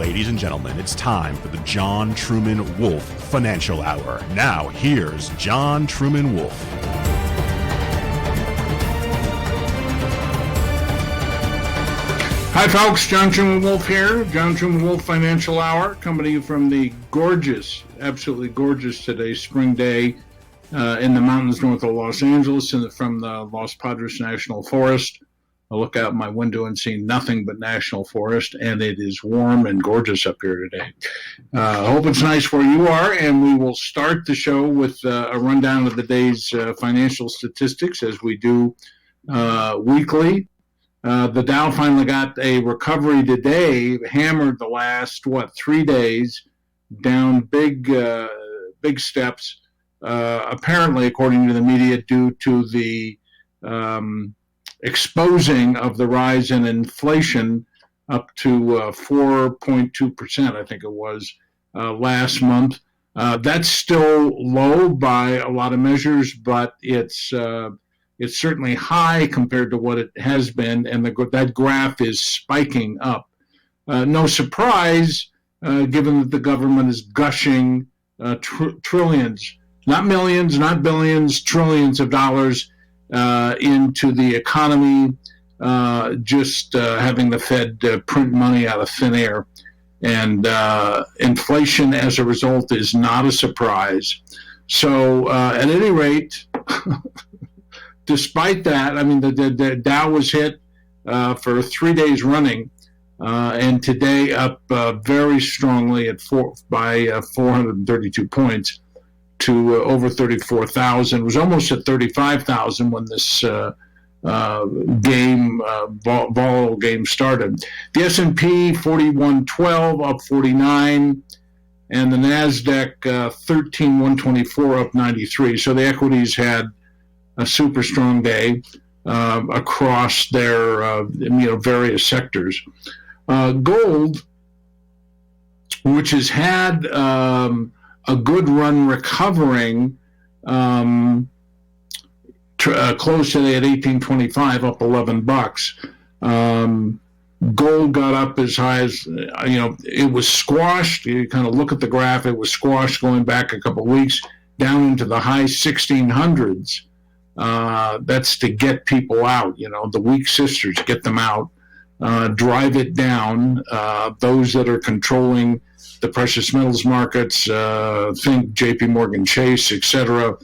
Ladies and gentlemen, it's time for the John Truman Wolfe Financial Hour. Now, here's John Truman Wolfe. Hi folks, John Truman Wolfe here. John Truman Wolfe Financial Hour, coming to you from the gorgeous, absolutely gorgeous today, spring day in the mountains north of Los Angeles and from the Los Padres National Forest. I look out my window and see nothing but national forest, and it is warm and gorgeous up here today. I hope it's nice where you are, and we will start the show with a rundown of the day's financial statistics as we do weekly. The Dow finally got a recovery today, hammered the last, 3 days, down big steps, apparently, according to the media, due to the exposing of the rise in inflation up to 4.2%, I think it was, last month. That's still low by a lot of measures, but it's certainly high compared to what it has been, and that graph is spiking up. No surprise, given that the government is gushing trillions, not millions, not billions, trillions of dollars into the economy, just having the Fed print money out of thin air. And inflation, as a result, is not a surprise. So at any rate, despite that, I mean, the Dow was hit for 3 days running, and today up very strongly by 432 points to over 34,000. It was almost at 35,000 when this volatile game started. The S&P 4112 up 49, and the NASDAQ 13,124 up 93. So the equities had a super strong day across their various sectors. Gold, which has had a good run recovering, closed today at 1825, up $11. Gold got up as high as, it was squashed. You kind of look at the graph, it was squashed going back a couple of weeks down into the high 1600s. That's to get people out, the weak sisters, get them out, drive it down. Those that are controlling the precious metals markets, think JP Morgan Chase, etc.,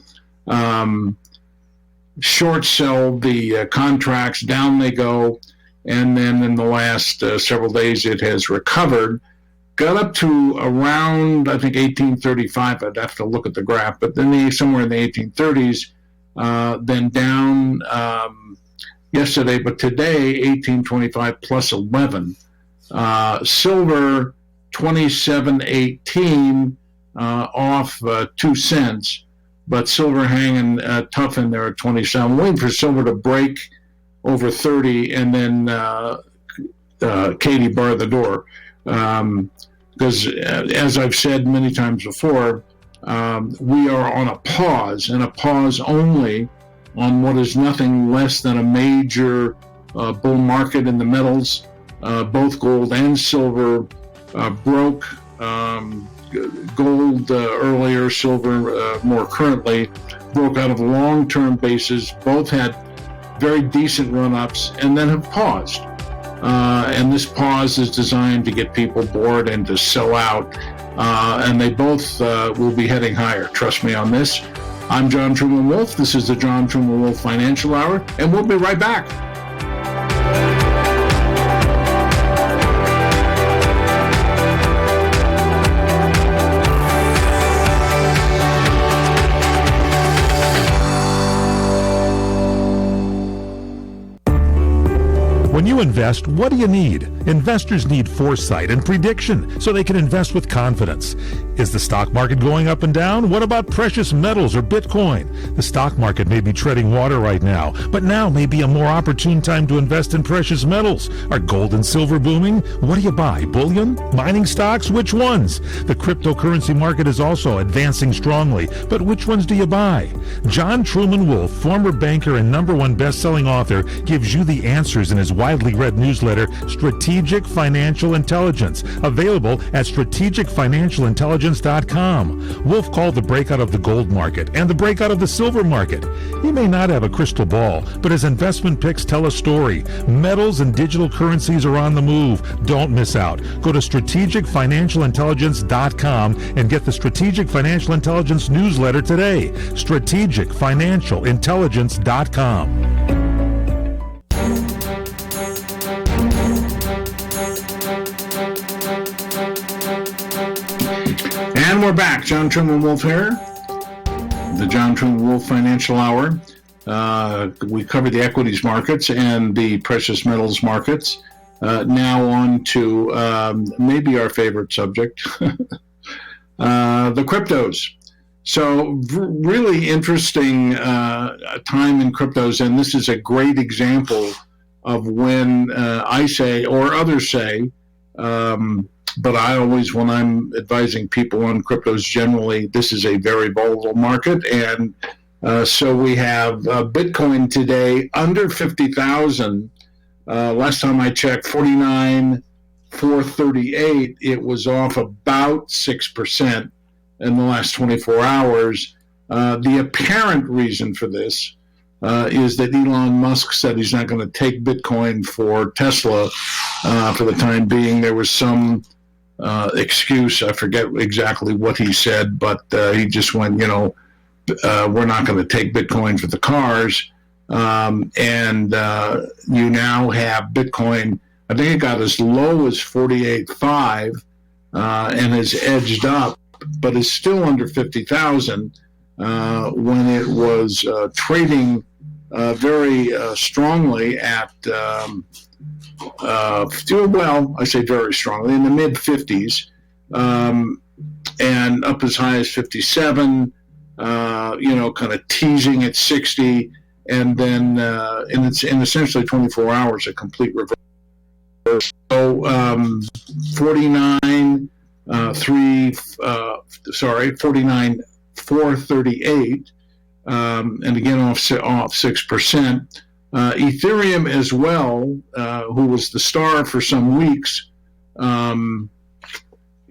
short sell the contracts, down they go, and then in the last several days it has recovered, got up to around, I think, 1835. I'd have to look at the graph, but then somewhere in the 1830s, then down yesterday, but today 1825 plus 11. Silver 27.18, off 2 cents, but silver hanging tough in there at 27. I'm waiting for silver to break over 30 and then Katie bar the door, because as I've said many times before, we are on a pause, and a pause only on what is nothing less than a major bull market in the metals. Both gold and silver broke. Gold earlier, silver more currently, broke out of a long-term basis. Both had very decent run-ups and then have paused. And this pause is designed to get people bored and to sell out. And they both will be heading higher. Trust me on this. I'm John Truman Wolfe. This is the John Truman Wolfe Financial Hour, and we'll be right back. When you invest, what do you need? Investors need foresight and prediction so they can invest with confidence. Is the stock market going up and down? What about precious metals or Bitcoin? The stock market may be treading water right now, but now may be a more opportune time to invest in precious metals. Are gold and silver booming? What do you buy? Bullion? Mining stocks? Which ones? The cryptocurrency market is also advancing strongly, but which ones do you buy? John Truman Wolfe, former banker and #1 best-selling author, gives you the answers in his widely read newsletter, Strategic Financial Intelligence, available at strategicfinancialintelligence.com. Wolfe called the breakout of the gold market and the breakout of the silver market. He may not have a crystal ball, but his investment picks tell a story. Metals and digital currencies are on the move. Don't miss out. Go to strategicfinancialintelligence.com and get the Strategic Financial Intelligence newsletter today. strategicfinancialintelligence.com. And we're back. John Truman Wolfe here. The John Truman Wolfe Financial Hour. We covered the equities markets and the precious metals markets. Now on to maybe our favorite subject, the cryptos. So really interesting time in cryptos, and this is a great example of when I say, or others say, but I always, when I'm advising people on cryptos generally, this is a very volatile market. And so we have Bitcoin today under 50,000. Last time I checked, 49,438. It was off about 6% in the last 24 hours. The apparent reason for this is that Elon Musk said he's not going to take Bitcoin for Tesla for the time being. There was some excuse. I forget exactly what he said, but he just went, we're not going to take Bitcoin for the cars. And you now have Bitcoin, I think it got as low as 48.5 and has edged up, but is still under 50,000 when it was trading very strongly at well, I say very strongly, in the mid-50s, and up as high as 57, kind of teasing at 60, and then in essentially 24 hours, a complete reverse. So 49,438, and again off 6%. Ethereum as well, who was the star for some weeks,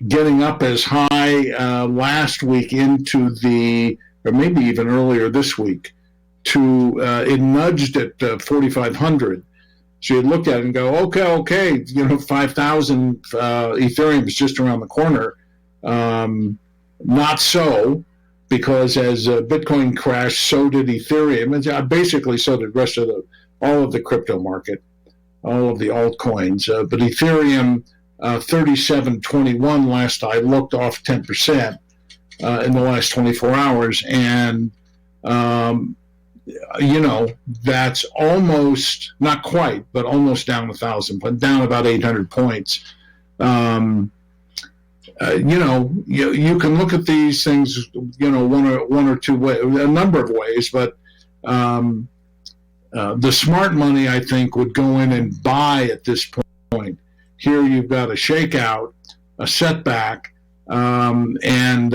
getting up as high last week into or maybe even earlier this week, it nudged at 4,500. So you look at it and go, okay, 5,000 Ethereum is just around the corner. Not so, because as Bitcoin crashed, so did Ethereum, and basically so did the rest of all of the crypto market, all of the altcoins. But Ethereum, 37.21 last I looked, off 10% in the last 24 hours, and that's almost, not quite, but almost down 1,000, but down about 800 points. You can look at these things, one or two ways, a number of ways, but the smart money, I think, would go in and buy at this point. Here you've got a shakeout, a setback, and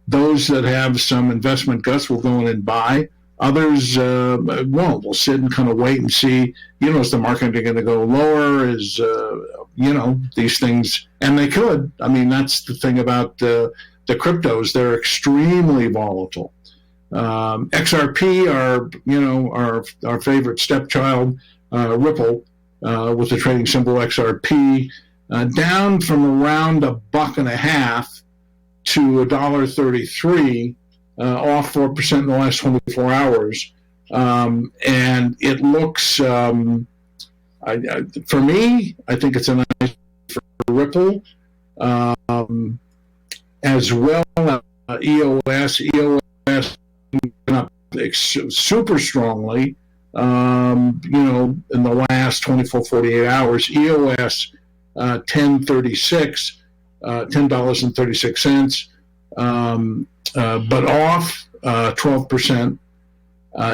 those that have some investment guts will go in and buy. Others won't. We'll sit and kind of wait and see, is the market going to go lower? Is, these things, and they could. I mean, that's the thing about the cryptos. They're extremely volatile. XRP, our favorite stepchild, Ripple, with the trading symbol XRP, down from around $1.50 to $1.33, off 4% in the last 24 hours. And it looks, for me, I think it's a nice for Ripple, as well as EOS. EOS up super strongly, in the last 24, 48 hours. EOS 1036 $10.36, but off 12%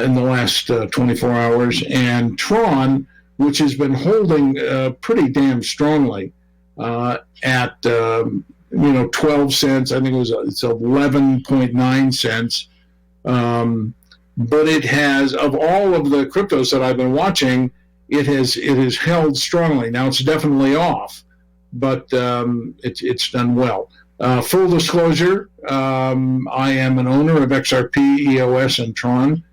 in the last 24 hours. And Tron, which has been holding pretty damn strongly at 12 cents. I think it's 11.9 cents. But it has, of all of the cryptos that I've been watching, it has held strongly. Now it's definitely off, but it's done well. Full disclosure, I am an owner of XRP, EOS, and Tron.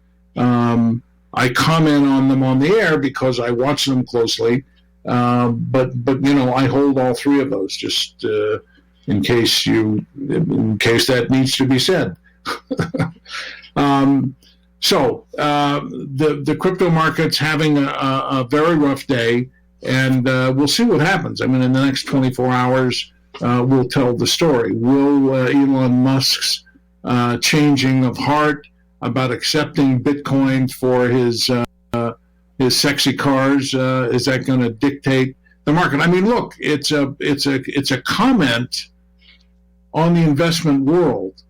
I comment on them on the air because I watch them closely. But I hold all three of those just in case that needs to be said. So the crypto market's having a very rough day, and we'll see what happens. I mean, in the next 24 hours, we'll tell the story. Will Elon Musk's changing of heart about accepting Bitcoin for his sexy cars, is that going to dictate the market? I mean, look, it's a comment on the investment world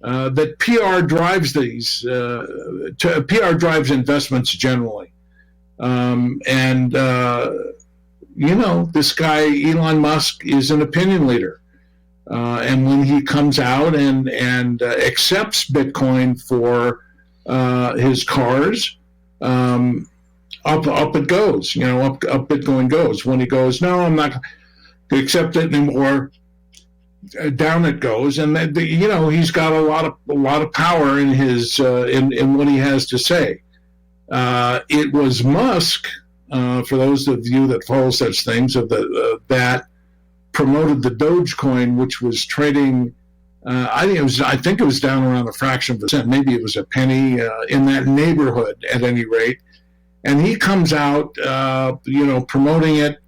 that PR drives these. PR drives investments generally, this guy Elon Musk is an opinion leader, and when he comes out and accepts Bitcoin for his cars, up it goes. Up Bitcoin goes. When he goes, no, I'm not going to accept it anymore, down it goes. And he's got a lot of power in his in what he has to say. It was Musk, for those of you that follow such things, that promoted the Dogecoin, which was trading. I think it was down around a fraction of a cent. Maybe it was a penny, in that neighborhood at any rate. And he comes out, promoting it,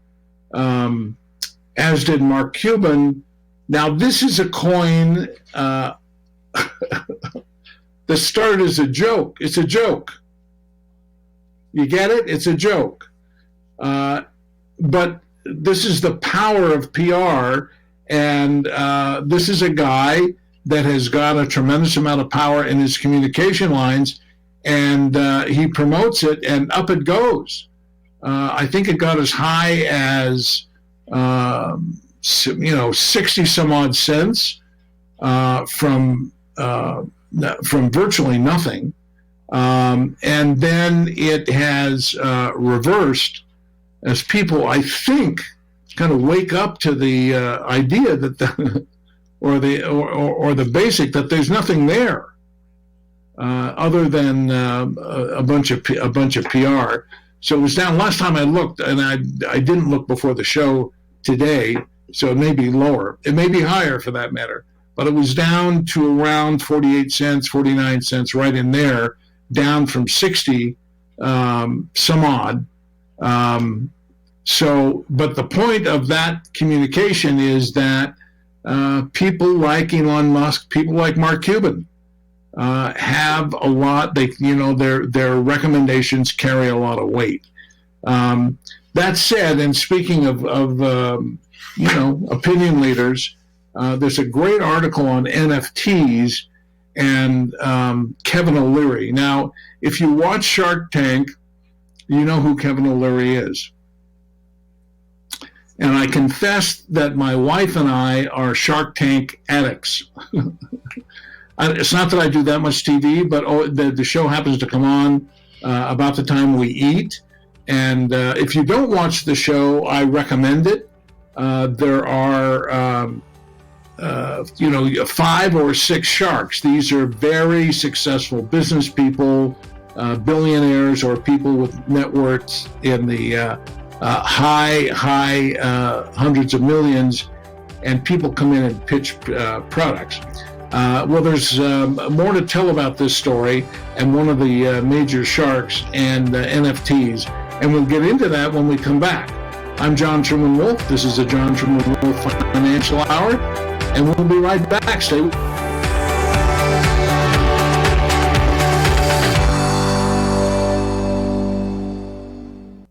as did Mark Cuban. Now, this is a coin that started as a joke. It's a joke. You get it? It's a joke. But this is the power of PR, and this is a guy that has got a tremendous amount of power in his communication lines, and he promotes it, and up it goes. I think it got as high as 60 some odd cents from virtually nothing, and then it has reversed as people, I think, kind of wake up to the idea that the basic that there's nothing there. Other than a bunch of PR. So it was down. Last time I looked, and I didn't look before the show today, so it may be lower. It may be higher for that matter. But it was down to around 48 cents, 49 cents, right in there, down from 60 some odd. But the point of that communication is that people like Elon Musk, people like Mark Cuban, have a lot. Their recommendations carry a lot of weight. That said, and speaking of opinion leaders, there's a great article on NFTs and Kevin O'Leary. Now, if you watch Shark Tank, you know who Kevin O'Leary is. And I confess that my wife and I are Shark Tank addicts. It's not that I do that much TV, but the show happens to come on about the time we eat. And if you don't watch the show, I recommend it. There are, 5 or 6 sharks. These are very successful business people, billionaires, or people with net worths in the high hundreds of millions. And people come in and pitch products. There's more to tell about this story and one of the major sharks and NFTs, and we'll get into that when we come back. I'm John Truman Wolfe. This is the John Truman Wolfe Financial Hour, and we'll be right back. Stay with me.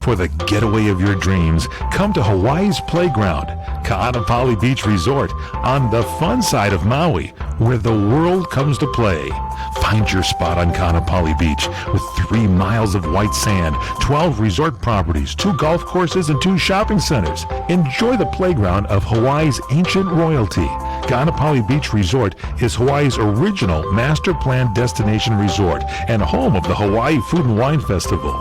For the getaway of your dreams, come to Hawaii's playground, Kaanapali Beach Resort, on the fun side of Maui, where the world comes to play. Find your spot on Ganapali Beach with 3 miles of white sand, 12 resort properties, 2 golf courses, and 2 shopping centers. Enjoy the playground of Hawaii's ancient royalty. Ganapali Beach Resort is Hawaii's original master planned destination resort and home of the Hawaii Food and Wine Festival.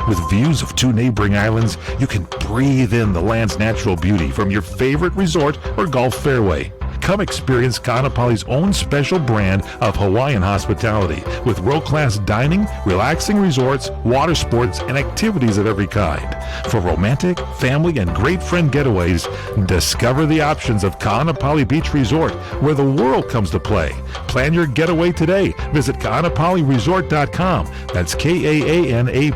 With views of 2 neighboring islands, you can breathe in the land's natural beauty from your favorite resort or golf fairway. Come experience Kaanapali's own special brand of Hawaiian hospitality with world-class dining, relaxing resorts, water sports, and activities of every kind. For romantic, family, and great friend getaways, discover the options of Kaanapali Beach Resort, where the world comes to play. Plan your getaway today. Visit kaanapaliresort.com. That's Kaanapali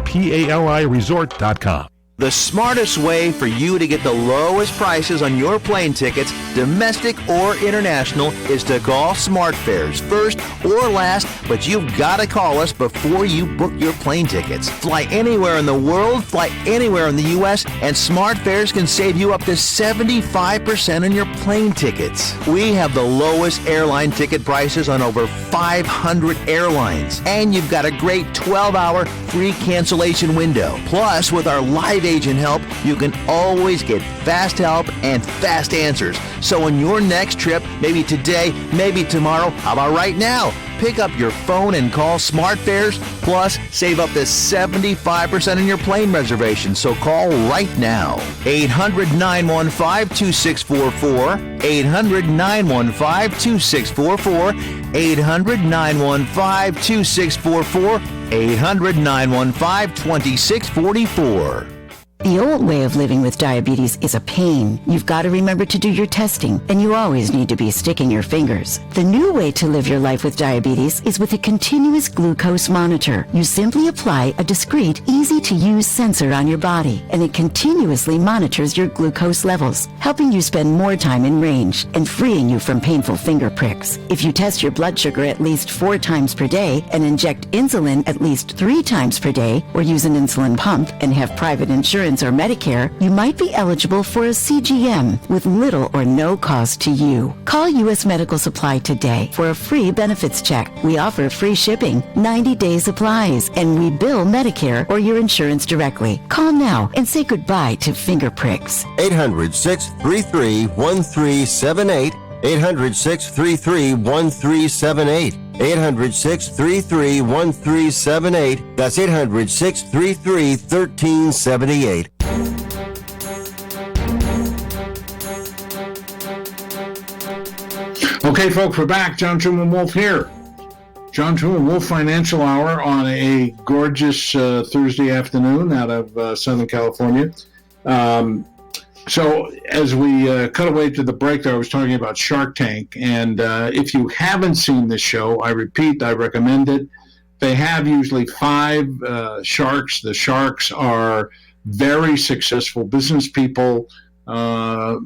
resort.com. The smartest way for you to get the lowest prices on your plane tickets, domestic or international, is to call SmartFares first or last, but you've got to call us before you book your plane tickets. Fly anywhere in the world, fly anywhere in the U.S., and SmartFares can save you up to 75% on your plane tickets. We have the lowest airline ticket prices on over 500 airlines, and you've got a great 12-hour free cancellation window. Plus, with our live agent help, you can always get fast help and fast answers. So on your next trip, maybe today, maybe tomorrow, how about right now? Pick up your phone and call SmartFares, plus save up to 75% on your plane reservation. So call right now. 800-915-2644, 800-915-2644, 800-915-2644, 800-915-2644. The old way of living with diabetes is a pain. You've got to remember to do your testing, and you always need to be sticking your fingers. The new way to live your life with diabetes is with a continuous glucose monitor. You simply apply a discreet, easy-to-use sensor on your body, and it continuously monitors your glucose levels, helping you spend more time in range and freeing you from painful finger pricks. If you test your blood sugar at least 4 times per day and inject insulin at least 3 times per day, or use an insulin pump and have private insurance or Medicare, you might be eligible for a CGM with little or no cost to you. Call U.S. Medical Supply today for a free benefits check. We offer free shipping, 90-day supplies, and we bill Medicare or your insurance directly. Call now and say goodbye to finger pricks. 800-633-1378. 800-633-1378. 800-633-1378. That's 800-633-1378. Okay, folks, we're back. John Truman Wolfe here. John Truman Wolfe Financial Hour on a gorgeous Thursday afternoon out of Southern California. So as we cut away to the break there, I was talking about Shark Tank. And if you haven't seen this show, I repeat, I recommend it. They have usually 5 sharks. The sharks are very successful business people. The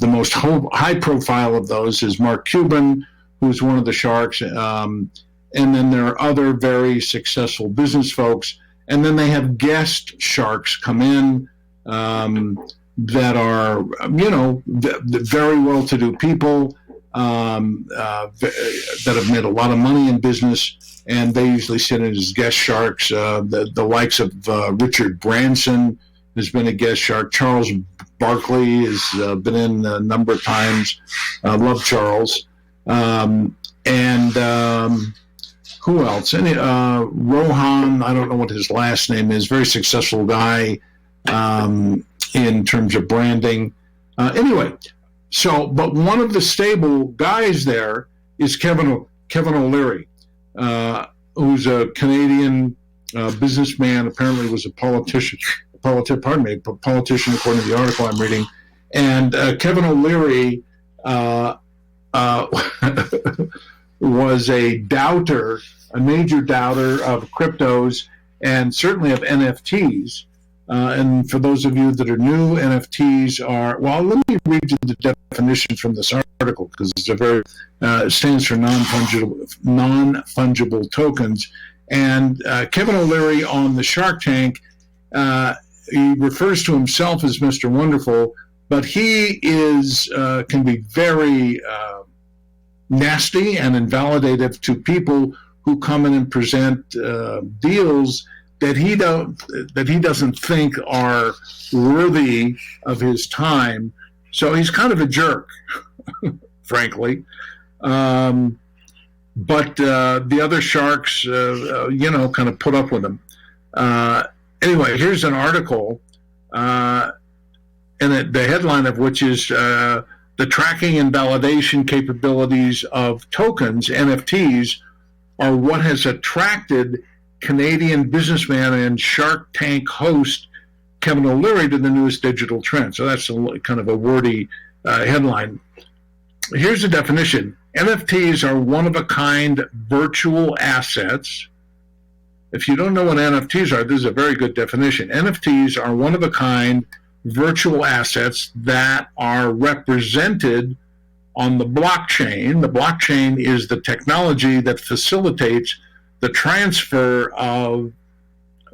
most high profile of those is Mark Cuban, who's one of the sharks. And then there are other very successful business folks. And then they have guest sharks come in that are, very well-to-do people that have made a lot of money in business, and they usually sit in as guest sharks. The likes of Richard Branson has been a guest shark. Charles Barkley has been in a number of times. Love Charles. And who else? Rohan, I don't know what his last name is, very successful guy in terms of branding. Anyway, but one of the stable guys there is Kevin O'Leary, who's a Canadian businessman, apparently was a politician according to the article I'm reading. And Kevin O'Leary was a major doubter of cryptos and certainly of NFTs. And for those of you that are new, NFTs are, well, let me read you the definition from this article, because it's stands for non-fungible tokens. And Kevin O'Leary on the Shark Tank He refers to himself as Mr. Wonderful, but he can be very nasty and invalidative to people who come in and present deals that he doesn't think are worthy of his time. So he's kind of a jerk, frankly. But the other sharks, kind of put up with him. Anyway, here's an article, and the headline of which is the tracking and validation capabilities of tokens, NFTs, are what has attracted Canadian businessman and Shark Tank host Kevin O'Leary to the newest digital trend. So that's kind of a wordy headline. Here's the definition. NFTs are one-of-a-kind virtual assets. If you don't know what NFTs are, this is a very good definition. NFTs are one-of-a-kind virtual assets that are represented on the blockchain. The blockchain is the technology that facilitates the transfer of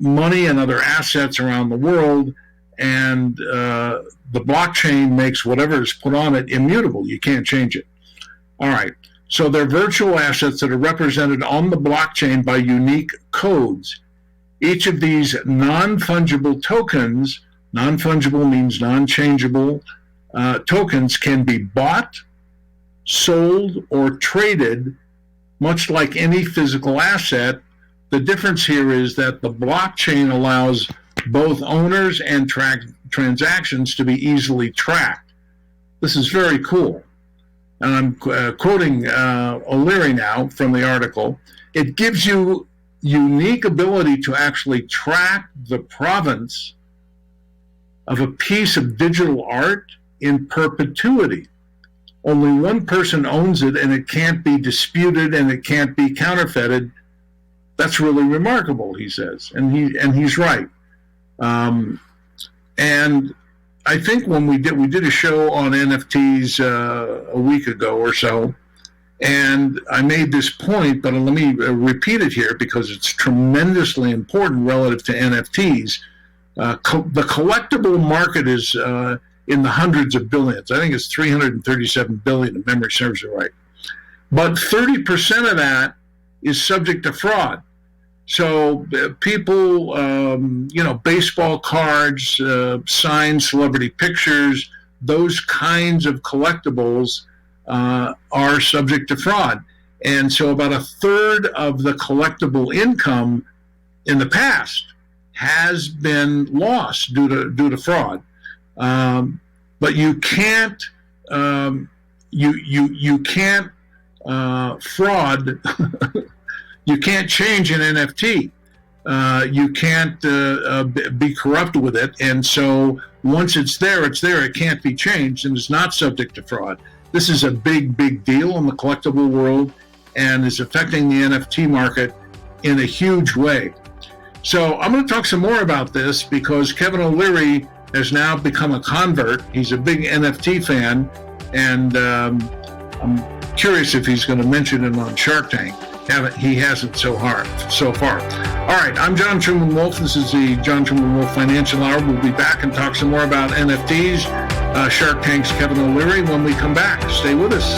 money and other assets around the world, and the blockchain makes whatever is put on it immutable. You can't change it. All right. So they're virtual assets that are represented on the blockchain by unique codes. Each of these non-fungible tokens, non-fungible means non-changeable, tokens can be bought, sold, or traded, much like any physical asset. The difference here is that the blockchain allows both owners and transactions to be easily tracked. This is very cool. And I'm quoting O'Leary now from the article. It gives you unique ability to actually track the provenance of a piece of digital art in perpetuity. Only one person owns it, and it can't be disputed, and it can't be counterfeited. That's really remarkable, he says, and he's right. And I think when we did a show on NFTs a week ago or so, and I made this point, but let me repeat it here because it's tremendously important relative to NFTs. The collectible market is in the hundreds of billions. I think it's 337 billion, if memory serves it right. But 30% of that is subject to fraud. So people, baseball cards, signed celebrity pictures, those kinds of collectibles are subject to fraud. And so about a third of the collectible income in the past has been lost due to fraud. But you can't you can't fraud. You can't change an NFT. You can't be corrupt with it. And so once it's there, it's there. It can't be changed, and it's not subject to fraud. This is a big, big deal in the collectible world and is affecting the NFT market in a huge way. So I'm going to talk some more about this because Kevin O'Leary has now become a convert. He's a big NFT fan, and I'm curious if he's going to mention it on Shark Tank. He hasn't so far. All right, I'm John Truman Wolfe. This is the John Truman Wolfe Financial Hour. We'll be back and talk some more about NFTs, Shark Tank's Kevin O'Leary when we come back. Stay with us.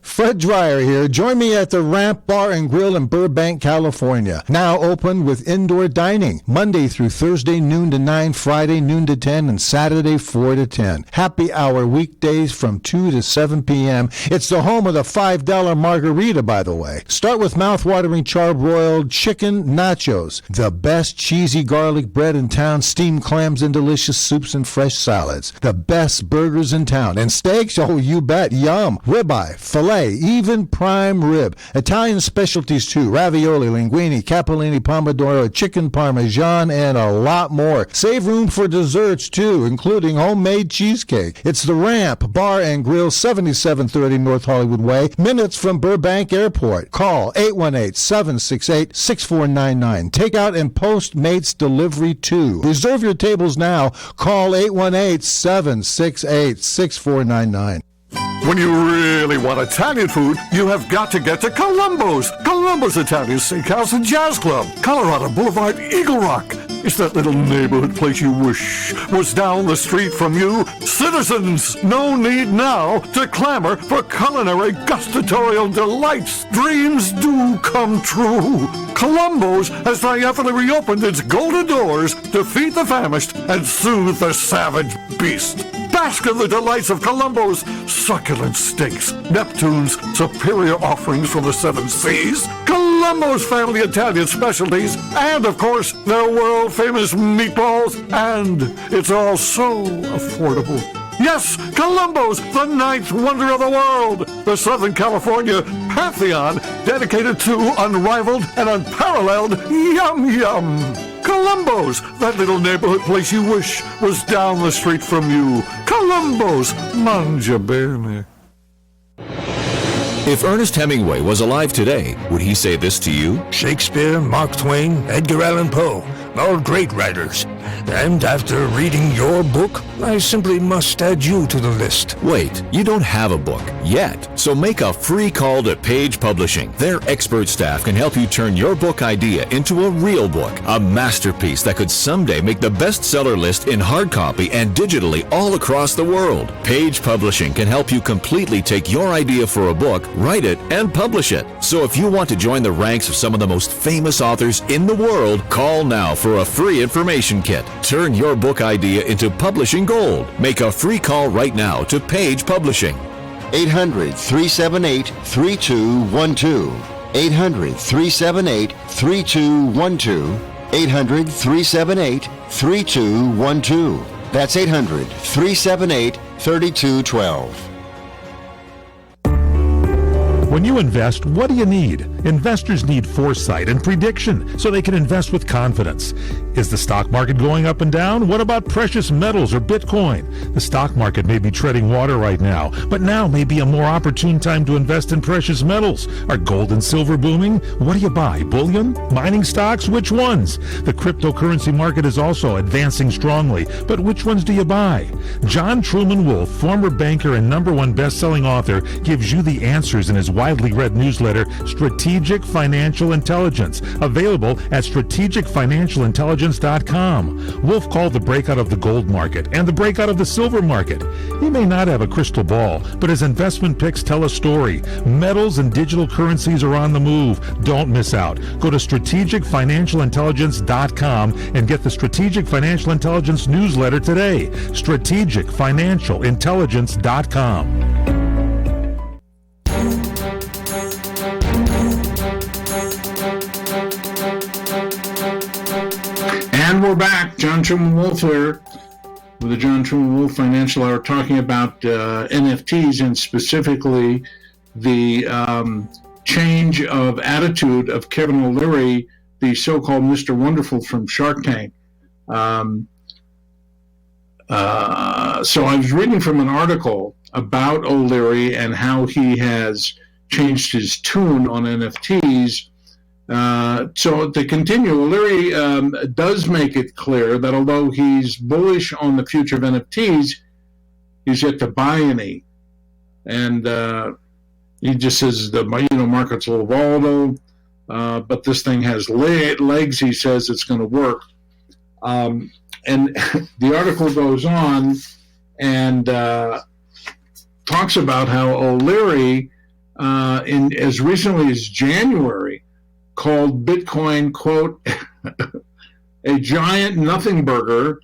Fred Dreyer here. Join me at the Ramp Bar and Grill in Burbank, California. Now open with indoor dining. Monday through Thursday, noon to 9, Friday, noon to 10, and Saturday, 4 to 10. Happy hour weekdays from 2 to 7 p.m. It's the home of the $5 margarita, by the way. Start with mouth-watering charbroiled chicken nachos. The best cheesy garlic bread in town, steamed clams and delicious soups and fresh salads. The best burgers in town. And steaks? Oh, you bet. Yum. Ribeye, filet, even prime rib. Italian specialties too. Ravioli, linguine, capellini, pomodoro, chicken parmesan, and a lot more. Save room for desserts too, including homemade cheesecake. It's the Ramp Bar and Grill, 7730 North Hollywood Way, minutes from Burbank Airport. Call 818-768-6499. Takeout and Postmates delivery too. Reserve your tables now. Call 818-768-6499. When you really want Italian food, you have got to get to Columbo's. Columbo's Italian Steakhouse and Jazz Club, Colorado Boulevard, Eagle Rock. It's that little neighborhood place you wish was down the street from you. Citizens, no need now to clamor for culinary gustatorial delights. Dreams do come true. Columbo's has triumphantly reopened its golden doors to feed the famished and soothe the savage beast. Bask in the delights of Columbo's succulent steaks, Neptune's superior offerings from the seven seas, Columbo's family Italian specialties, and of course their world-famous meatballs, and it's all so affordable. Yes, Columbo's, the ninth wonder of the world, the Southern California pantheon dedicated to unrivaled and unparalleled yum-yum. Columbo's, that little neighborhood place you wish was down the street from you. Columbo's, mangia bene. If Ernest Hemingway was alive today, would he say this to you? Shakespeare, Mark Twain, Edgar Allan Poe, all great writers. And after reading your book, I simply must add you to the list. Wait, you don't have a book yet. So make a free call to Page Publishing. Their expert staff can help you turn your book idea into a real book, a masterpiece that could someday make the bestseller list in hard copy and digitally all across the world. Page Publishing can help you completely take your idea for a book, write it, and publish it. So if you want to join the ranks of some of the most famous authors in the world, call now for a free information kit. Turn your book idea into publishing gold. Make a free call right now to Page Publishing. 800-378-3212. 800-378-3212. 800-378-3212. That's 800-378-3212. When you invest, what do you need? Investors need foresight and prediction so they can invest with confidence. Is the stock market going up and down? What about precious metals or Bitcoin? The stock market may be treading water right now, but now may be a more opportune time to invest in precious metals. Are gold and silver booming? What do you buy? Bullion? Mining stocks? Which ones? The cryptocurrency market is also advancing strongly, but which ones do you buy? John Truman Wolfe, former banker and #1 best-selling author, gives you the answers in his widely read newsletter, Strategic Financial Intelligence, available at strategicfinancialintelligence.com. Wolfe called the breakout of the gold market and the breakout of the silver market. He may not have a crystal ball, but his investment picks tell a story. Metals and digital currencies are on the move. Don't miss out. Go to strategicfinancialintelligence.com and get the Strategic Financial Intelligence newsletter today. strategicfinancialintelligence.com. And we're back. John Truman Wolfe here with the John Truman Wolfe Financial Hour, talking about NFTs and specifically the change of attitude of Kevin O'Leary, the so-called Mr. Wonderful from Shark Tank. So I was reading from an article about O'Leary and how he has changed his tune on NFTs. So to continue, O'Leary does make it clear that although he's bullish on the future of NFTs, he's yet to buy any. And he just says the market's a little volatile, but this thing has legs. He says it's going to work. And the article goes on and talks about how O'Leary, as recently as January, called Bitcoin, quote, a giant nothing burger,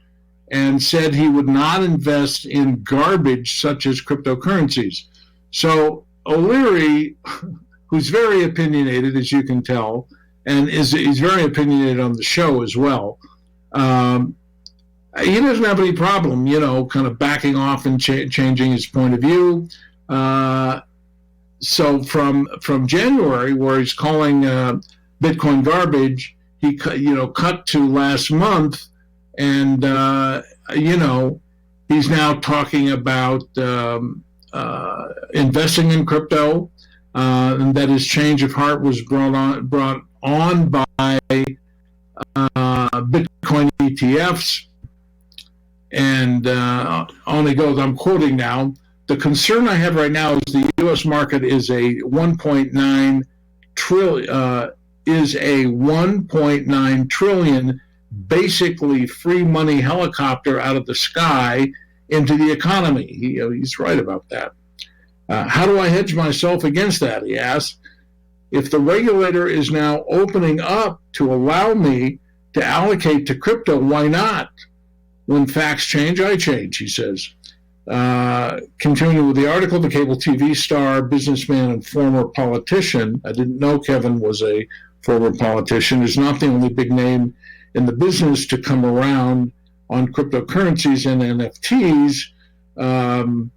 and said he would not invest in garbage such as cryptocurrencies. So O'Leary, who's very opinionated, as you can tell, and he's very opinionated on the show as well, he doesn't have any problem, kind of backing off and changing his point of view. So from January, where he's calling Bitcoin garbage, he cut to last month, and he's now talking about investing in crypto, and that his change of heart was brought on by Bitcoin ETFs. And on he goes. I'm quoting now. The concern I have right now is the U.S. market is a 1.9 trillion basically free money helicopter out of the sky into the economy. He's right about that. How do I hedge myself against that, he asked. If the regulator is now opening up to allow me to allocate to crypto, why not? When facts change, I change, he says. Continuing with the article, the cable TV star, businessman, and former politician, I didn't know Kevin was a former politician, is not the only big name in the business to come around on cryptocurrencies and NFTs. And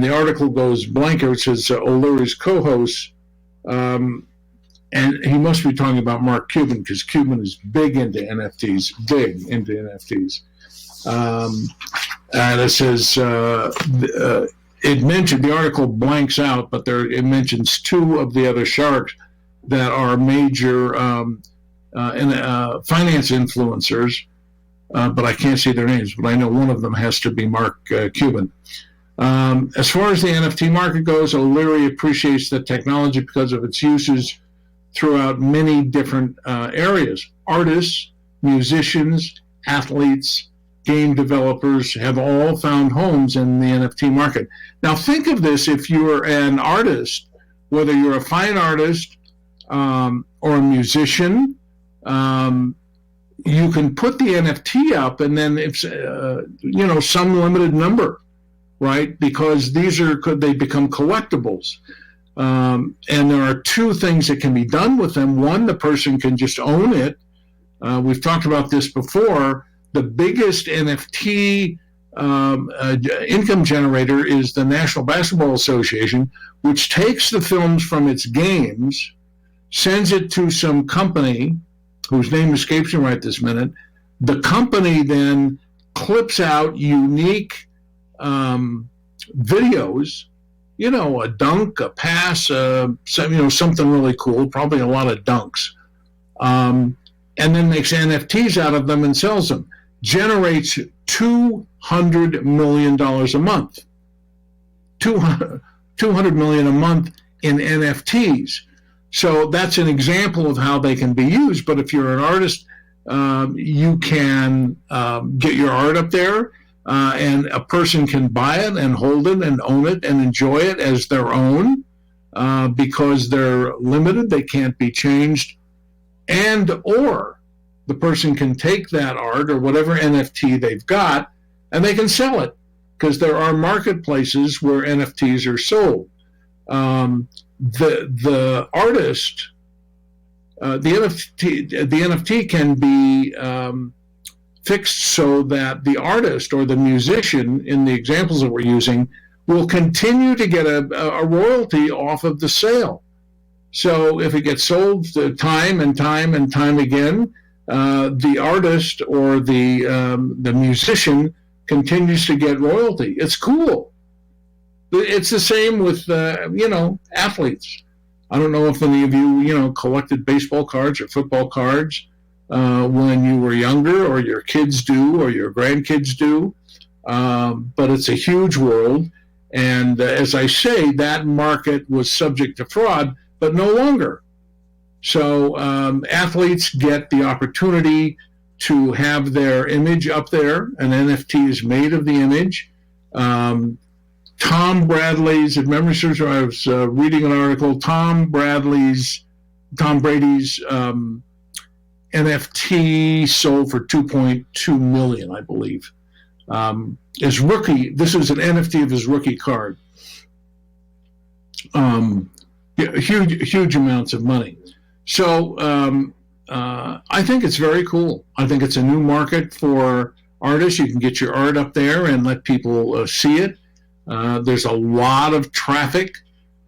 the article goes blanker. It says O'Leary's co-host, and he must be talking about Mark Cuban, because Cuban is big into NFTs. And it says, it mentioned, the article blanks out, but it mentions two of the other sharks that are major finance influencers, but I can't see their names, but I know one of them has to be Mark Cuban. As far as the NFT market goes, O'Leary appreciates the technology because of its uses throughout many different areas. Artists, musicians, athletes, game developers have all found homes in the NFT market. Now think of this: if you're an artist, whether you're a fine artist or a musician, you can put the NFT up, and then it's some limited number, right? Because they become collectibles. And there are two things that can be done with them. One, the person can just own it. We've talked about this before. The biggest NFT income generator is the National Basketball Association, which takes the films from its games, sends it to some company whose name escapes me right this minute. The company then clips out unique videos, a dunk, a pass, something really cool, probably a lot of dunks, and then makes NFTs out of them and sells them. Generates $200 million a month. $200 million a month in NFTs. So that's an example of how they can be used. But if you're an artist, you can get your art up there, and a person can buy it and hold it and own it and enjoy it as their own, because they're limited, they can't be changed, or the person can take that art or whatever NFT they've got and they can sell it, because there are marketplaces where NFTs are sold. The artist, the NFT can be fixed so that the artist or the musician, in the examples that we're using, will continue to get a royalty off of the sale. So if it gets sold time and time and time again, the artist or the musician continues to get royalty. It's cool. It's the same with athletes. I don't know if any of you collected baseball cards or football cards when you were younger, or your kids do, or your grandkids do. But it's a huge world, and as I say, that market was subject to fraud, but no longer. So athletes get the opportunity to have their image up there. An NFT is made of the image. Tom Brady's, if memory serves me, I was reading an article, Tom Brady's NFT sold for $2.2 million, I believe. His rookie, this is an NFT of his rookie card. Huge amounts of money. So I think it's very cool. I think it's a new market for artists. You can get your art up there and let people see it. There's a lot of traffic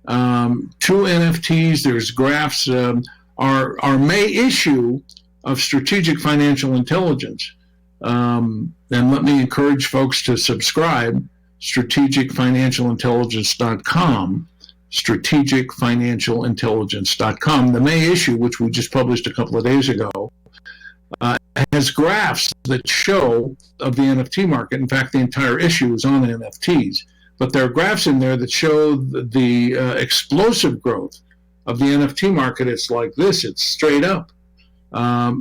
to NFTs. There's graphs. Our May issue of Strategic Financial Intelligence. And let me encourage folks to subscribe, strategicfinancialintelligence.com. strategicfinancialintelligence.com. The May issue, which we just published a couple of days ago, has graphs that show of the NFT market. In fact, the entire issue is on NFTs. but there are graphs in there that show the explosive growth of the NFT market. It's like this. It's straight up. At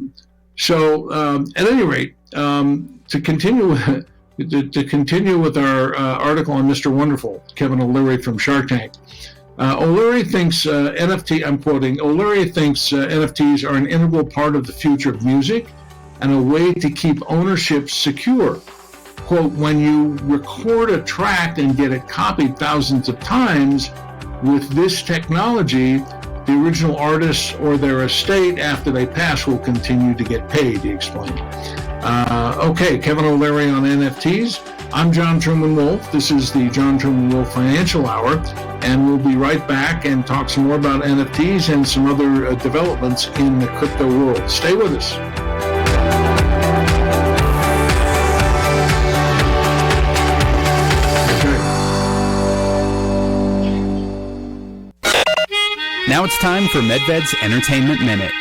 any rate, to continue with our article on Mr. Wonderful, Kevin O'Leary from Shark Tank, O'Leary thinks I'm quoting, O'Leary thinks NFTs are an integral part of the future of music and a way to keep ownership secure. Quote, when you record a track and get it copied thousands of times, with this technology, the original artist or their estate after they pass will continue to get paid, he explained. Okay, Kevin O'Leary on NFTs. I'm John Truman Wolfe. This is the John Truman Wolfe Financial Hour, and we'll be right back and talk some more about NFTs and some other developments in the crypto world. Stay with us. Now it's time for MedVed's Entertainment Minute.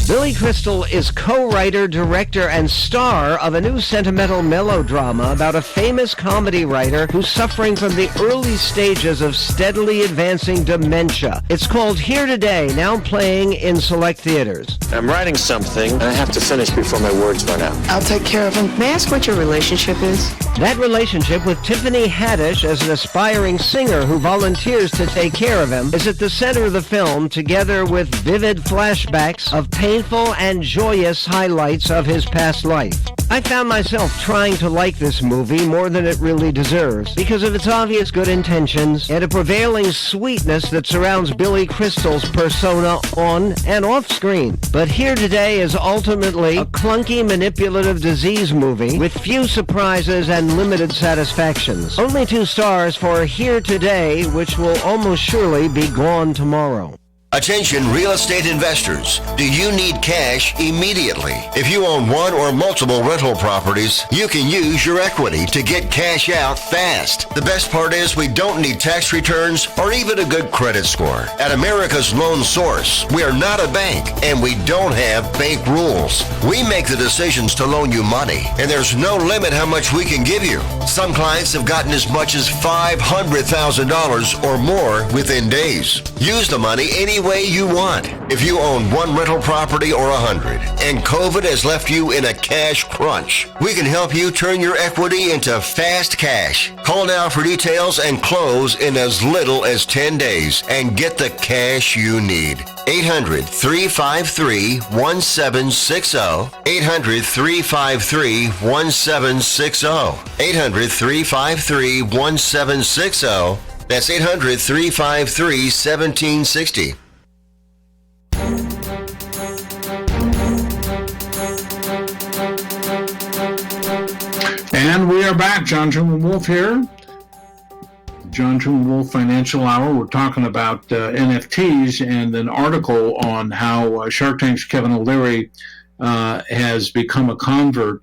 Billy Crystal is co-writer, director, and star of a new sentimental melodrama about a famous comedy writer who's suffering from the early stages of steadily advancing dementia. It's called Here Today, now playing in select theaters. I'm writing something, and I have to finish before my words run out. I'll take care of him. May I ask what your relationship is? That relationship with Tiffany Haddish as an aspiring singer who volunteers to take care of him is at the center of the film, together with vivid flashbacks of painful and joyous highlights of his past life. I found myself trying to like this movie more than it really deserves because of its obvious good intentions and a prevailing sweetness that surrounds Billy Crystal's persona on and off screen. But Here Today is ultimately a clunky, manipulative disease movie with few surprises and limited satisfactions. Only 2 stars for Here Today, which will almost surely be gone tomorrow. Attention real estate investors. Do you need cash immediately? If you own one or multiple rental properties, you can use your equity to get cash out fast. The best part is we don't need tax returns or even a good credit score. At America's Loan Source, we are not a bank and we don't have bank rules. We make the decisions to loan you money, and there's no limit how much we can give you. Some clients have gotten as much as $500,000 or more within days. Use the money any way you want. If you own one rental property or 100 and COVID has left you in a cash crunch, we can help you turn your equity into fast cash. Call now for details and close in as little as 10 days and get the cash you need. 800-353-1760. 800-353-1760. 800-353-1760. That's 800-353-1760. And we are back. John Truman Wolfe here. John Truman Wolfe Financial Hour. We're talking about NFTs and an article on how Shark Tank's Kevin O'Leary has become a convert.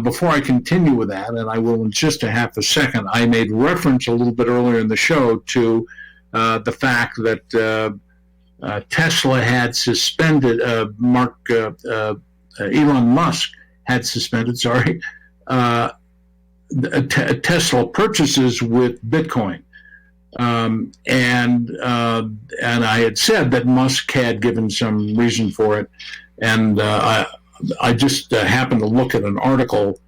Before I continue with that, and I will in just a half a second, I made reference a little bit earlier in the show to the fact that Tesla had suspended, Elon Musk had suspended, Tesla purchases with Bitcoin. And I had said that Musk had given some reason for it. And I just happened to look at an article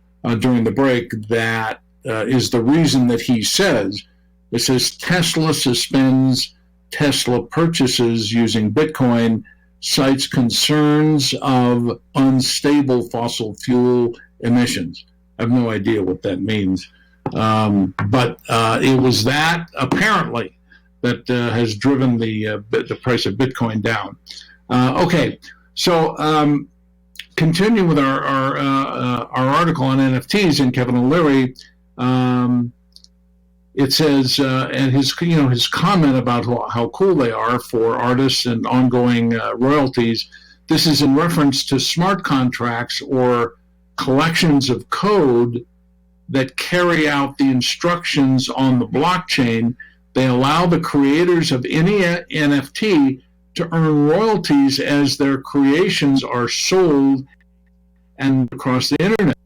during the break that is the reason that he says. It says Tesla suspends Tesla purchases using Bitcoin, cites concerns of unstable fossil fuel emissions. I have no idea what that means. But it was that, apparently, that has driven the price of Bitcoin down. Okay, so continue with our article on NFTs and Kevin O'Leary. It says, and his comment about how cool they are for artists and ongoing royalties. This is in reference to smart contracts or collections of code that carry out the instructions on the blockchain. They allow the creators of any NFT to earn royalties as their creations are sold and across the internet.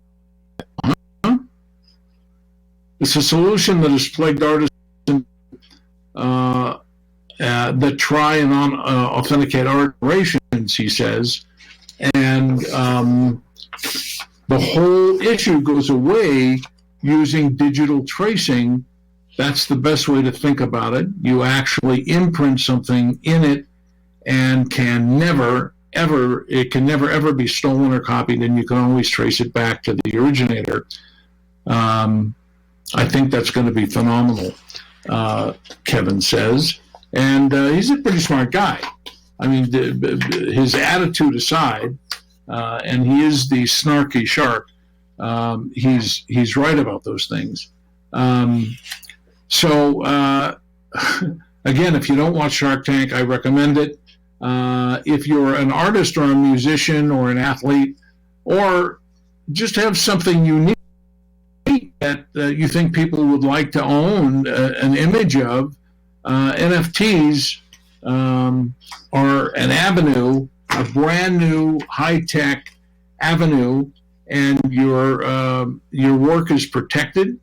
It's a solution that has plagued artists that try and authenticate operations, he says, and the whole issue goes away using digital tracing. That's the best way to think about it. You actually imprint something in it, and it can never ever be stolen or copied, and you can always trace it back to the originator. I think that's going to be phenomenal, Kevin says. And he's a pretty smart guy. I mean, his attitude aside, and he is the snarky shark, he's right about those things. So, again, if you don't watch Shark Tank, I recommend it. If you're an artist or a musician or an athlete, or just have something unique that you think people would like to own an image of, NFTs are an avenue, a brand new high-tech avenue, and your work is protected.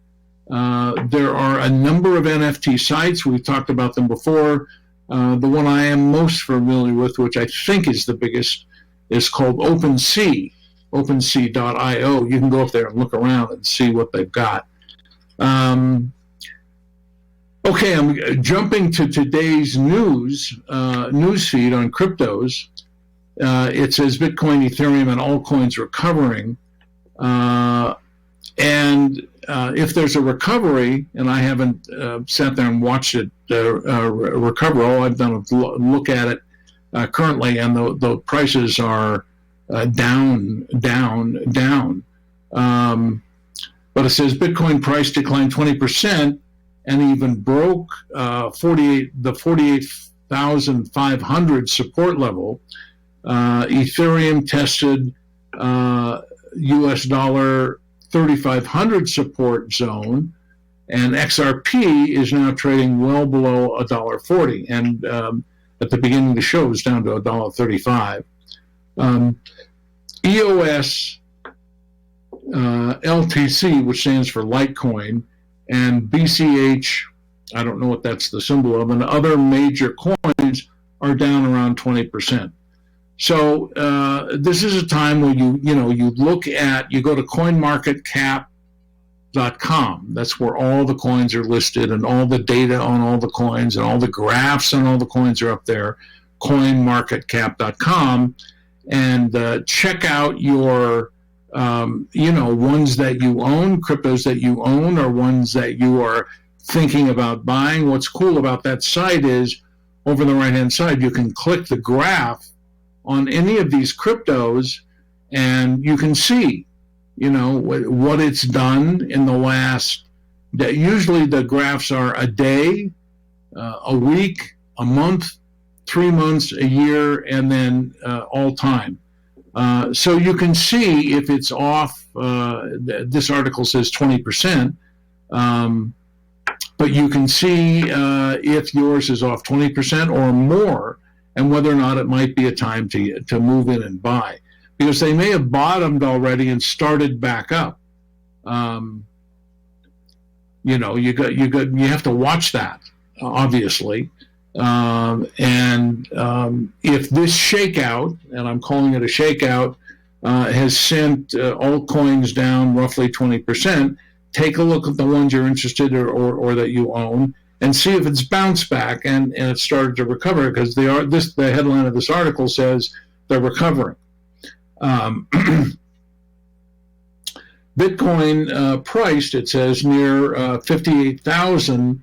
There are a number of NFT sites. We've talked about them before. The one I am most familiar with, which I think is the biggest, is called OpenSea, OpenSea.io. You can go up there and look around and see what they've got. Okay, I'm jumping to today's news feed on cryptos. It says Bitcoin, Ethereum, and altcoins recovering. And if there's a recovery, and I haven't sat there and watched it recover, all I've done is look at it currently, and the prices are down. But it says Bitcoin price declined 20% and even broke the 48,500 support level. Ethereum tested US dollar 3,500 support zone, and XRP is now trading well below $1.40, and at the beginning of the show it was down to $1.35. EOS LTC, which stands for Litecoin, and BCH, I don't know what that's the symbol of, and other major coins are down around 20%. So this is a time where you go to coinmarketcap.com. That's where all the coins are listed, and all the data on all the coins and all the graphs on all the coins are up there. Coinmarketcap.com, and check out your ones that you own, cryptos that you own, or ones that you are thinking about buying. What's cool about that site is over the right-hand side, you can click the graph on any of these cryptos, and you can see, what it's done in the last. Usually the graphs are a day, a week, a month, 3 months, a year, and then all time. So you can see if it's off. This article says 20%, but you can see if yours is off 20% or more, and whether or not it might be a time to move in and buy, because they may have bottomed already and started back up. You have to watch that, obviously. If this shakeout, and I'm calling it a shakeout, has sent altcoins down roughly 20%, take a look at the ones you're interested in or that you own, and see if it's bounced back and it started to recover, because the headline of this article says they're recovering. Bitcoin priced, it says, near 58,000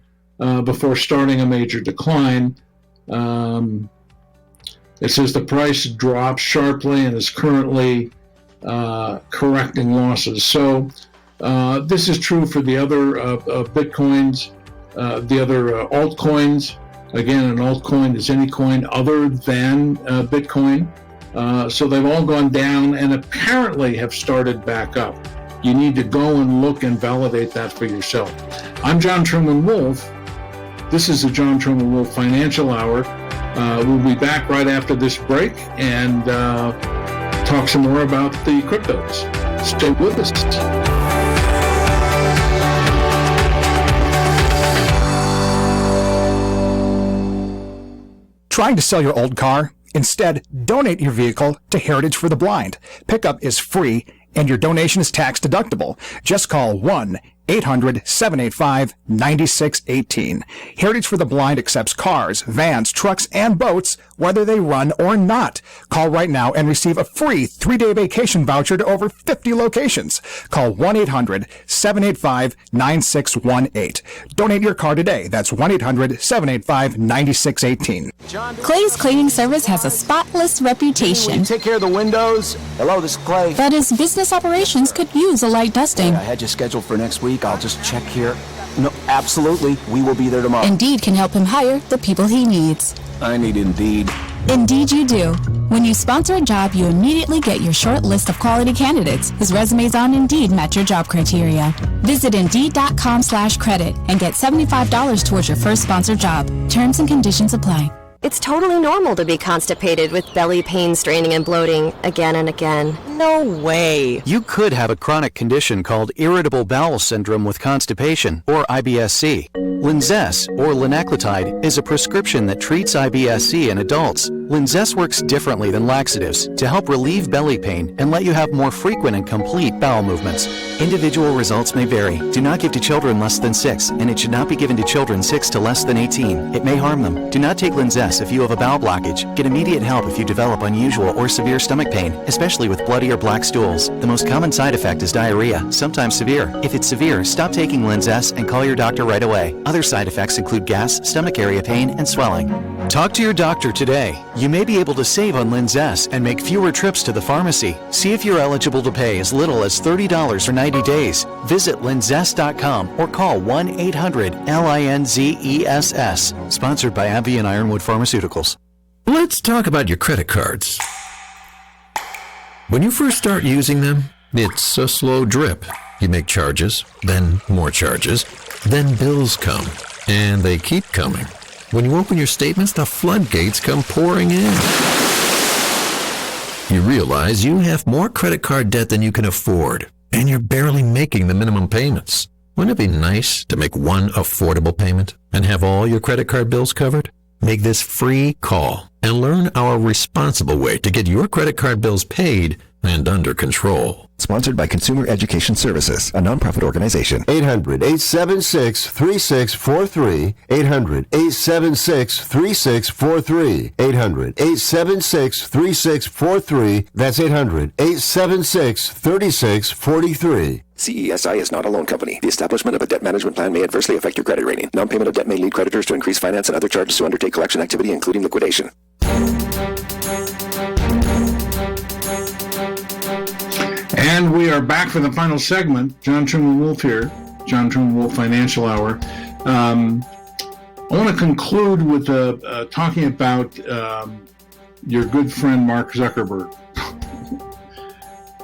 before starting a major decline. It says the price dropped sharply and is currently correcting losses. So this is true for the other Bitcoins, the other altcoins. Again, an altcoin is any coin other than Bitcoin. So they've all gone down and apparently have started back up. You need to go and look and validate that for yourself. I'm John Truman Wolfe. This is the John Truman Wolfe Financial Hour. We'll be back right after this break and talk some more about the cryptos. Stay with us. Trying to sell your old car? Instead, donate your vehicle to Heritage for the Blind. Pickup is free, and your donation is tax deductible. Just call 1-800-785-9618. Heritage for the Blind accepts cars, vans, trucks, and boats, whether they run or not. Call right now and receive a free 3-day vacation voucher to over 50 locations. Call 1-800-785-9618. Donate your car today. That's 1-800-785-9618. Clay's Cleaning Service has a spotless reputation. Take care of the windows. Hello, this is Clay. But his business operations could use a light dusting. I had you scheduled for next week. I'll just check here. No, absolutely. We will be there tomorrow. Indeed can help him hire the people he needs. I need Indeed. Indeed you do. When you sponsor a job, you immediately get your short list of quality candidates whose resumes on Indeed match your job criteria. Visit Indeed.com/credit and get $75 towards your first sponsored job. Terms and conditions apply. It's totally normal to be constipated with belly pain, straining, and bloating again and again. No way. You could have a chronic condition called irritable bowel syndrome with constipation, or IBS-C. Linzess, or linaclotide, is a prescription that treats IBS-C in adults. Linzess works differently than laxatives to help relieve belly pain and let you have more frequent and complete bowel movements. Individual results may vary. Do not give to children less than 6, and it should not be given to children 6 to less than 18. It may harm them. Do not take Linzess if you have a bowel blockage. Get immediate help if you develop unusual or severe stomach pain, especially with bloody or black stools. The most common side effect is diarrhea, sometimes severe. If it's severe, stop taking Linzess and call your doctor right away. Other side effects include gas, stomach area pain, and swelling. Talk to your doctor today. You may be able to save on Linzess and make fewer trips to the pharmacy. See if you're eligible to pay as little as $30 for 90 days. Visit linzess.com or call 1-800-LINZESS. Sponsored by AbbVie and Ironwood Pharmaceuticals. Let's talk about your credit cards. When you first start using them, it's a slow drip. You make charges, then more charges, then bills come, and they keep coming. When you open your statements, the floodgates come pouring in. You realize you have more credit card debt than you can afford, and you're barely making the minimum payments. Wouldn't it be nice to make one affordable payment and have all your credit card bills covered? Make this free call and learn our responsible way to get your credit card bills paid and under control. Sponsored by Consumer Education Services, a nonprofit organization. 800-876-3643. 800-876-3643. 800-876-3643. That's 800-876-3643. CESI is not a loan company. The establishment of a debt management plan may adversely affect your credit rating. Non-payment of debt may lead creditors to increase finance and other charges to undertake collection activity, including liquidation. And we are back for the final segment. John Truman Wolfe here. John Truman Wolfe Financial Hour. I want to conclude with talking about your good friend Mark Zuckerberg.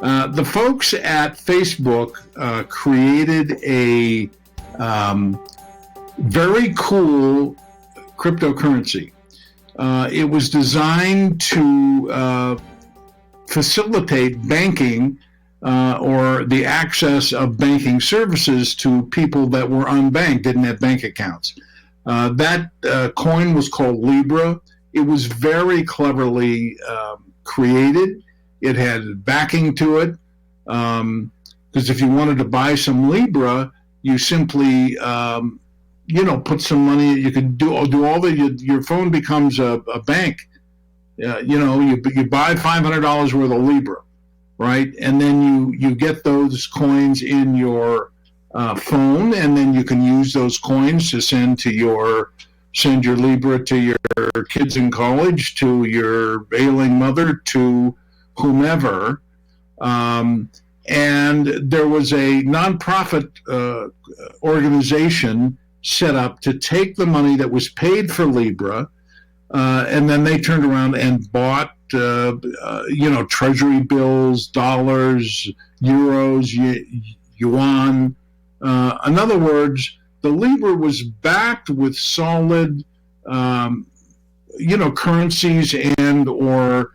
The folks at Facebook created a very cool cryptocurrency. It was designed to facilitate banking or the access of banking services to people that were unbanked, didn't have bank accounts. That coin was called Libra. It was very cleverly created. It had backing to it, because if you wanted to buy some Libra, you simply, put some money. You could do all the. Your phone becomes a bank. You buy $500 worth of Libra, right? And then you get those coins in your phone, and then you can use those coins to send your Libra to your kids in college, to your ailing mother, to whomever. And there was a nonprofit organization set up to take the money that was paid for Libra, and then they turned around and bought treasury bills, dollars, euros, yuan. In other words, the Libra was backed with solid currencies and or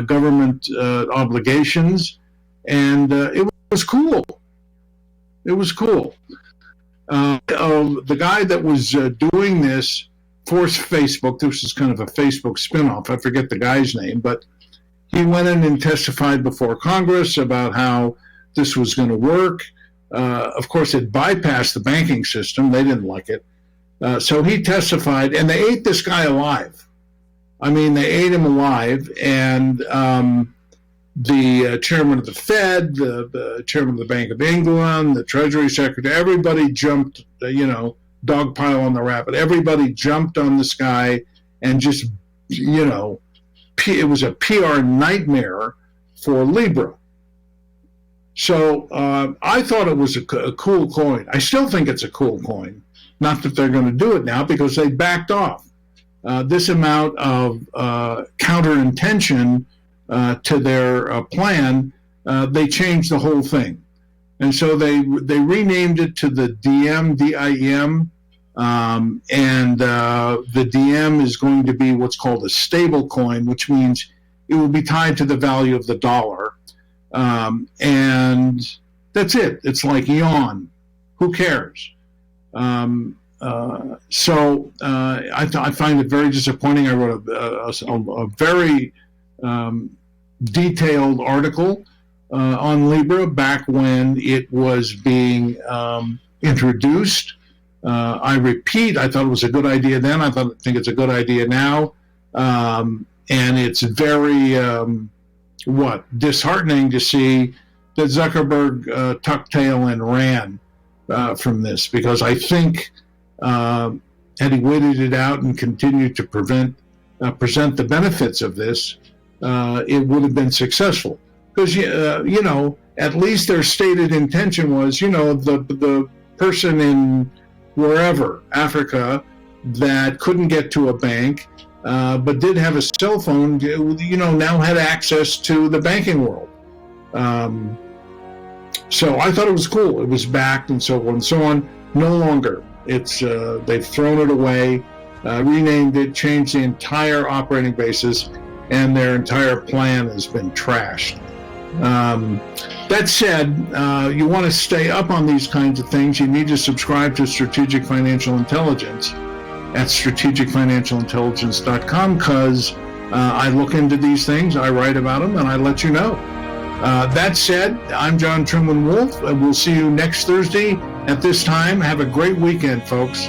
government obligations, and it was cool. It was cool. The guy that was doing this forced Facebook. This is kind of a Facebook spinoff. I forget the guy's name, but he went in and testified before Congress about how this was going to work. Of course, it bypassed the banking system. They didn't like it. So he testified, and they ate this guy alive. I mean, they ate him alive, and the chairman of the Fed, the chairman of the Bank of England, the Treasury Secretary, everybody jumped, dog pile on the rabbit. Everybody jumped on this guy and just, it was a PR nightmare for Libra. So I thought it was a cool coin. I still think it's a cool coin. Not that they're going to do it now because they backed off. This amount of counter-intention to their plan, they changed the whole thing. And so they renamed it to the DIEM, D-I-E-M, and the DIEM is going to be what's called a stable coin, which means it will be tied to the value of the dollar. And that's it. It's like yawn. Who cares? So I find it very disappointing. I wrote a very detailed article on Libra back when it was being introduced. I repeat, I thought it was a good idea then. I think it's a good idea now. And it's very, disheartening to see that Zuckerberg tucked tail and ran from this, because I think had he waited it out and continued to present the benefits of this, it would have been successful. Because, at least their stated intention was, the person in wherever, Africa, that couldn't get to a bank, but did have a cell phone, now had access to the banking world. So I thought it was cool. It was backed and so on and so on. No longer. It's they've thrown it away, renamed it, changed the entire operating basis, and their entire plan has been trashed. That said, you want to stay up on these kinds of things, you need to subscribe to Strategic Financial Intelligence at strategicfinancialintelligence.com, because I look into these things, I write about them, and I let you know. That said, I'm John Truman Wolfe, and we'll see you next Thursday at this time. Have a great weekend, folks.